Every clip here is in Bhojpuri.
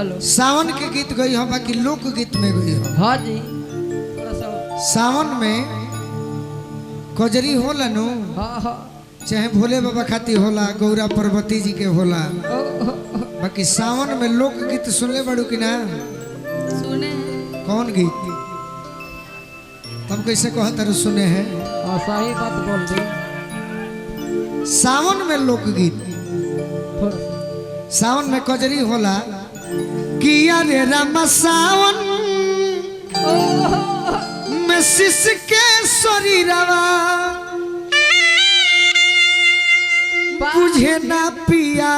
बोलो सावन के गीत गई हो बाकी लोक गीत में गई हो। हाँ जी सावन में कजरी होला नु। हाँ हाँ चाहे भोले बाबा खाती होला, गौरा पार्वती जी के होला, बाकी सावन में लोक गीत सुनले बड़ू कि ना? सुने कौन गीत? तब कैसे कहत रु सुने हैं? सही बात बोल दी। सावन में लोक गीत, सावन में कजरी होला किया रे रामा सावन में शिश के शरीरवा बुझे ना पिया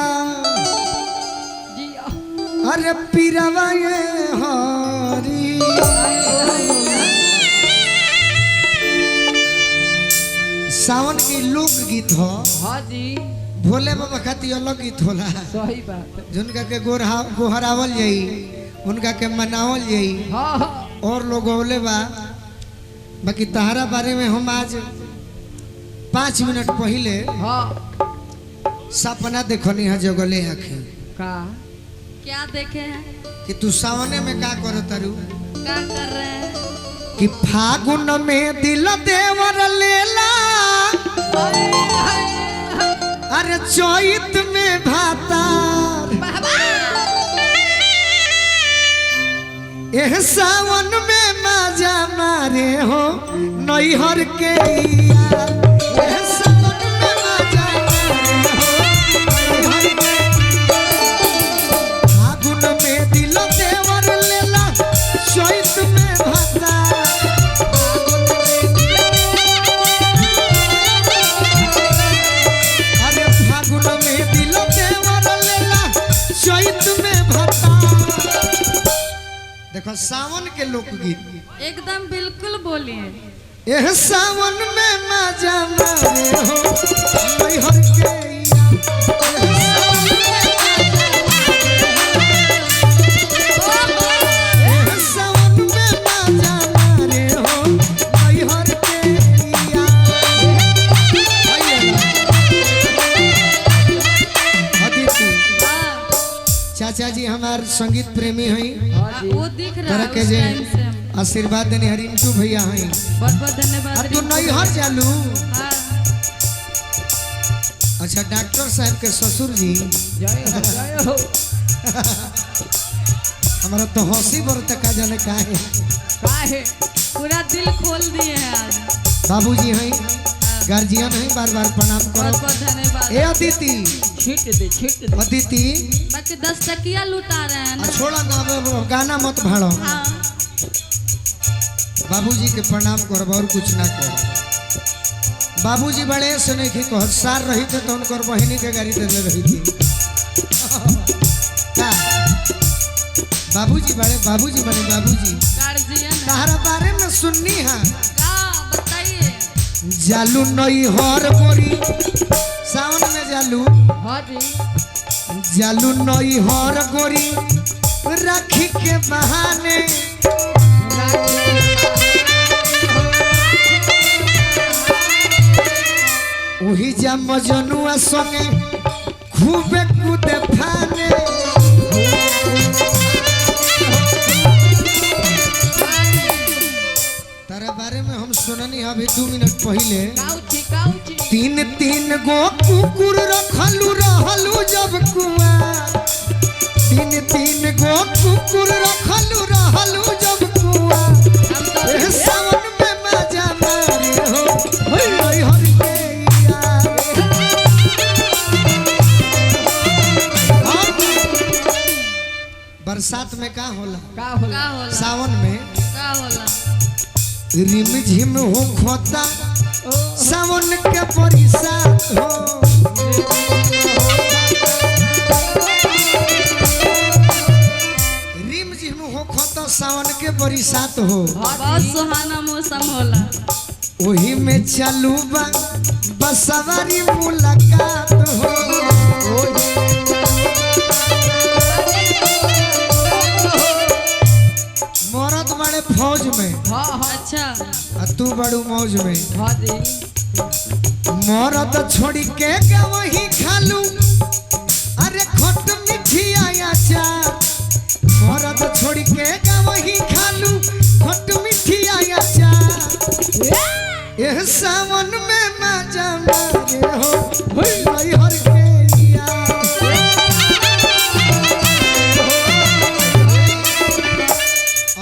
अरे पीरवा ये हरी। सावन की लोक गीत हो। हाँ जी भोले बाबा खाती अलग गीत होला। सही बात। जिनका के गोहरावल जाई, उनका के मनावल जाई। हाँ हाँ और लोग बोले बा बाकी तहारा बारे में हम आज 5 मिनट पहले हाँ सपना देखनी है जगले आँखें का क्या देखे हैं? कि तू सावने में का करो तारू? क्या कर रहे हैं? कि फागुन में दिल देवर लेला अरे चैत में भातार एह सावन में मजा मारे हो नैहर के यार। एह सावन में मजा मारे हो नैहर के। फागुन में दिल देवर लेला चैत में भातार। अरे फागुन में दिल देवर लेला चैत में भातार। देखो सावन के लोकगीत एकदम बिल्कुल बोलिए। एह सावन में मजा मारे हो नैहर के एह सावन में मजा मारे हो नैहर के। अदिति चाचा जी हमार संगीत प्रेमी हैं। वो दिख रहा तरह है के उस जे टाइम से हम। आशीर्वाद देने हरिंटू भैया हैं। बहुत बहुत धन्यवाद। अब तू नैहर चालू। हाँ, अच्छा डॉक्टर साहब के ससुर जी जय हो हमारा तो हंसी बरत का जाने का है। काहे पूरा दिल खोल दिए हैं आज। बाबूजी हैं, गार्जियन हैं, बार बार प्रणाम बहुत करो। बहुत धन्यवाद। ए अदिति, छीट दे अदिति बाकी 10 टकिया लुटा रहे हैं ना। छोड़ा ना, अब गाना मत भाड़ो। हाँ बाबूजी के प्रणाम करो और कुछ ना करो। बाबूजी बड़े से नहीं कह सार रही थे तो उनकर बहनी के गाड़ी दे रही थी। बाबूजी बड़े, बाबूजी बड़े, बाबूजी गार्जियन है। तारा बारे में सुननी है। का बताइए? जालू नई हर गोरी सावन में जालू। हाँ जी जालू नई हर गोरी राखी के बहाने वही जा मजनुआ संगे खूबे कूदे फाने। तारे बारे में हम सुननी अभी 2 मिनट पहले। काउची 3 गो कुकुर रखलू रहलू जब कुआर। 3 गो कुकुर रखलू रहलू जब कुआर। एह सावन में मजा मारे हो नैहर के यार। बरसात में का होला? का होला का होला? सावन में का होला? रिम झिम हो खोता सावन के बरसात हो। रिम झिम हो खोता सावन के बरसात हो। बहुत सुहाना मौसम होला। वही में चालू बा बसवारी मुलाकात हो। मरद बड़े फौज में। हाँ हाँ अच्छा आ तू बड़ू मौज में। हाँ जी मरद छोड़ी के वही खालू। अरे खट मिठिया अचार एह सावन में मजा मारे हो नैहर के यार।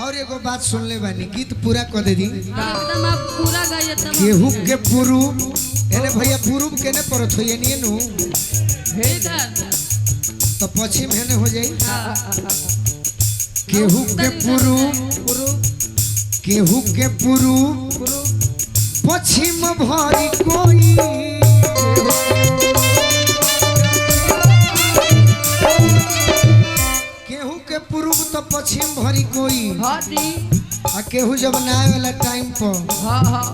और एगो बात सुन ले बानी, गीत पूरा कर दे दी एकदम आप पूरा गाइए तब केहू के पुरूब एने भैया पुरूब केने परत हो ये नु इधर तो पश्चिम हेने हो जाई। हाँ। केहू के पुरूब केहू के पुरूब पश्चिम भरी कोई केहू के पूर्व तो पश्चिम भरी कोई हाँ जी आ केहू जब ना आए वाला टाइम पर हाँ हाँ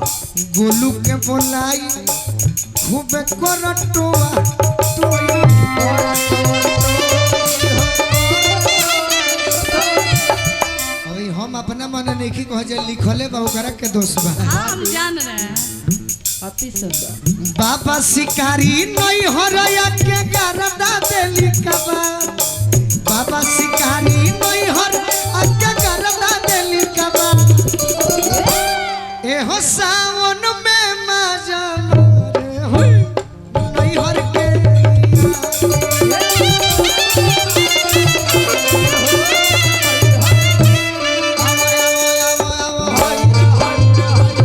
गोलू के बोलाई खूब करटोआ अभी हम अपना मन नहीं कह जे लिखले बा ओकरा के दोस्त बा। हाँ हम जान रहे हैं अति सुंदर बाबा शिकारी नहीं हरया के गरदा देली कबा बाबा शिकारी नहीं हर के गरदा देली कबा एहो सावन में मजा मारे हो नहीं हर के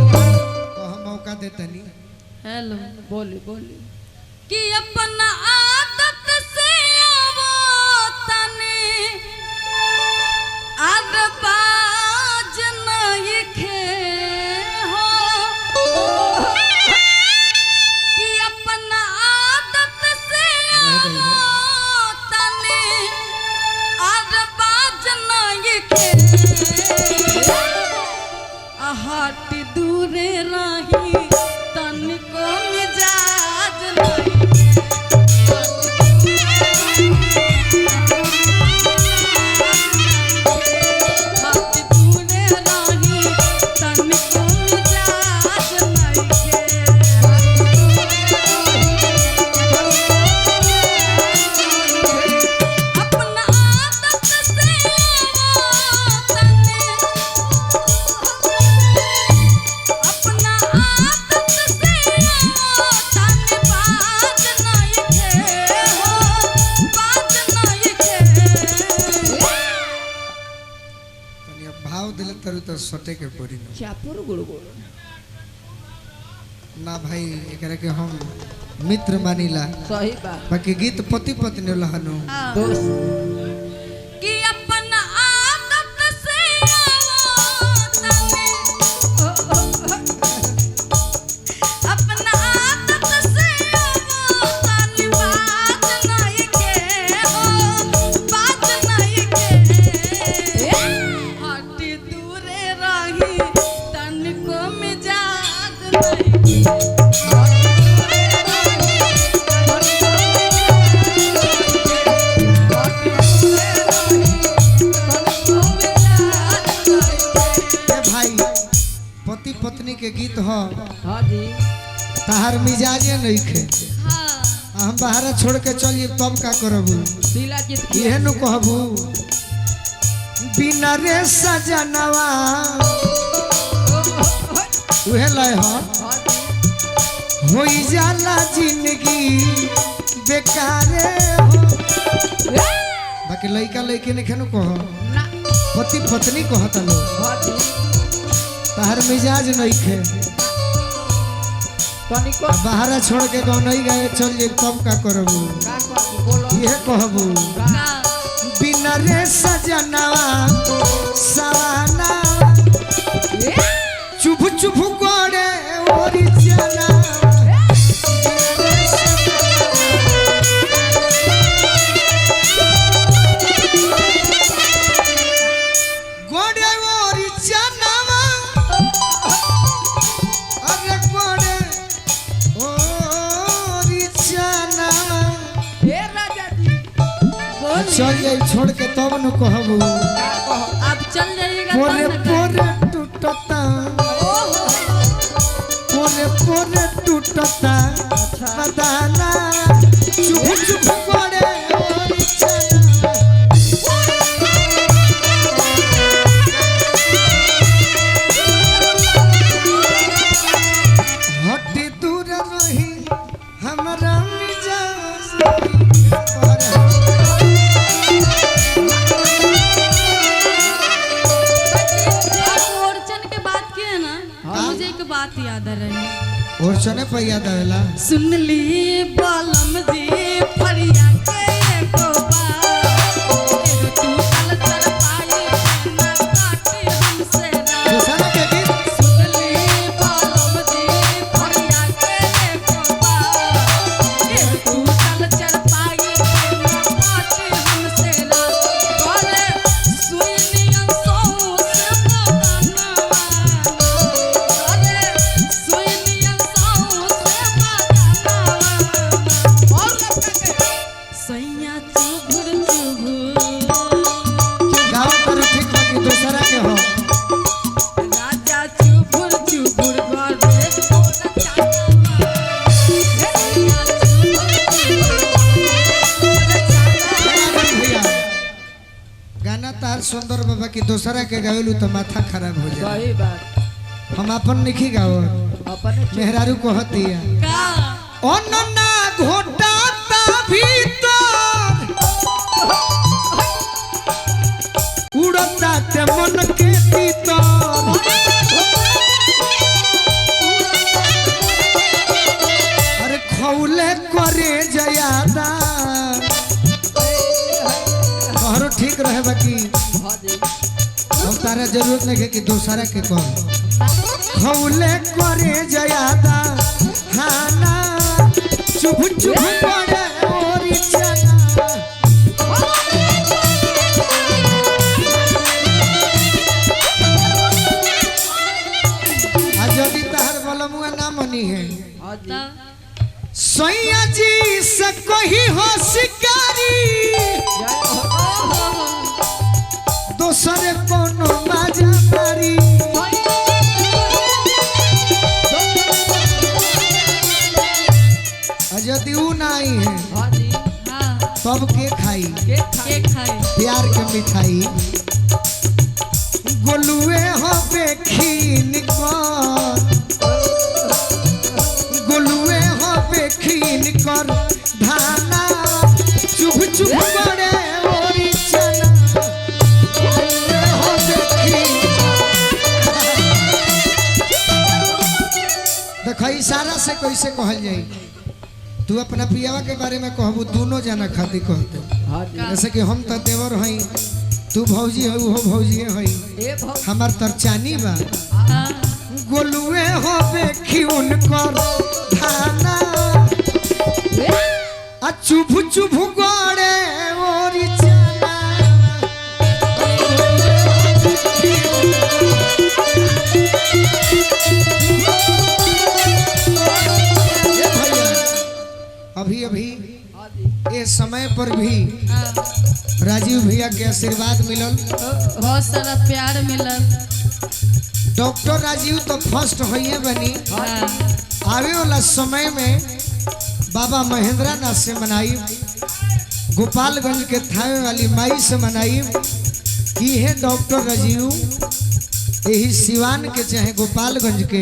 मौका देतनी हेलो बोली बोली कि अपना आदत से आवो तने आद बाज नहीं खे हो कि अपना आदत से आवो तने आद बाज नहीं खे आहट दूरे रही तनिको मिजाज नहीं भाव दिले तरु तो सटे के पड़ी चापुर गुड़गुड़ ना भाई एकरा के हम मित्र मानिला सही बात बाकी गीत पति पत्नी लहनु दोस्त कि अपना आदत से आवो तने अपना आदत से आवो तने बात नहीं के हो बात नहीं के हट दूरे रही तनिको मिजाज नहीं ए भाई पति पत्नी के गीत हो हाँ जी तहार मिजाजे नहीं खे हाँ हम बाहर छोड़ के चलिए तब का करबू दिला जीत इहे नु कहबू बिना रे सजनवा उहे लय हो हाँ जी होई जाला जिंदगी बेकारे हो बाकी लइका लइके ने खेनु कह ना पति पत्नी कहता लो हाँ जी तहार मिजाज नहीं खे तनिको बाहर छोड़ के गाँव नहीं गए चल जे तब का करबू का कहबू बोलो ये कहबू का बिना रे सजनवा सवाना चुप चुप करे ओरी जना गोड़े ओरी जनवा अरे गोड़े ओरी जनवा हे राजा जी चल जाई छोड़ के तब न कहबू का कहो आप चल जाइएगा पोरे तब ना पोरे टूटता पोरे पोरे टूटता बदाना चुप चुप करे ओरी चना बात याद रही और चने पे याद आवेला सुन ली बालम जी फरिया के एको बार एगो टूटल तरपाई ना काटे हमसे रात दूसरा के गीत सुन ली बालम जी फरिया के एको बार एगो टूटल तरपाई ना काटे हमसे रात बोले सुइनियन सौस बदनवा बोले सुइनियन सौस बदनवा और लपका के सैया चुभुर चुभुर गाँव पर ठीक बा कि दूसरा के हो राजा चुभुर चुभुर गरे तोरा चावा सैया चुभुर चुभुर तोरा चावा भैया गाना तार सुंदर बाबा की दूसरा के गावेलू तो माथा खराब हो जाए सही बात हम अपन नहीं गाओ अपने मेहरारू कहती है का অননা ঘটাতা ভিতর উড়তাতে মনকে ভিতর আরে খৌলে করে জয়াদা तोहरो ठीक रहे बाकी हाजी हम तारा जरूरत नहीं है कि दूसरा के कहो खौले करे जयादा हाना चुप चुप पड़े ओरी चना आज यदि तहर बलमुआ ना मनी है हाजी सैया जी से कही हो शिकारी जय हो दोसरे कोनो बाजा मारी आज यदि ऊ ना आई है हाजी हां तब के खाई के के खाए प्यार के मिठाई गोलुए हो बेखीन कर गोलुए हो बेखीन कर धाना चुप चुप करे ओरी चना गोलुए हो बेखीन देखो इशारा से कैसे कहल जाई तू अपना पियावा के बारे में कहबू दोनों जना खातिर कहते हाजी जैसे कि हम तो देवर हई तू भौजी है वो भौजी हई ए भौ हमार तरचानी बा हां गोलुए हो बेखिउन कर धाना आ चुभ चुभ गड़े ओरी चना ए भैया, अभी अभी हाजी ये समय पर भी राजीव भैया के आशीर्वाद मिलल बहुत सारा प्यार मिलल डॉक्टर राजीव तो फर्स्ट होइए बनी हां आवे वाला समय में बाबा महेंद्र नाथ से मनाई गोपालगंज के थावे वाली माई से मनाई कि है डॉक्टर राजीव यही सिवान के चाहे गोपालगंज के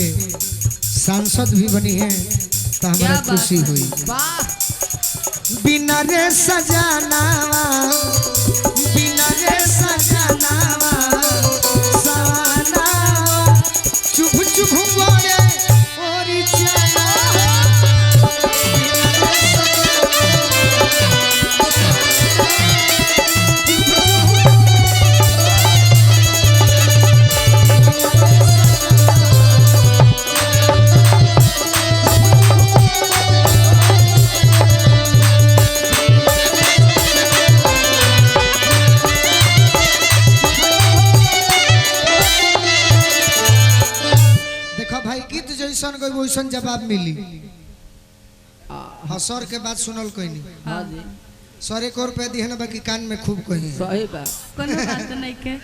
सांसद भी बनी है तो हमारा क्या बात खुशी है। हुई वाह बिना रे सजानावा बिना रे सजानावा सवाना चुप चुप गोरे ओरी चना देखो भाई गीत जैसन कोई वैसन जवाब मिली हाँ सर के बात सुनल कोई नहीं हाजी सर एक और रुपया दिए ना बाकी कान में खूब कही सही बात कोनो बात नहीं के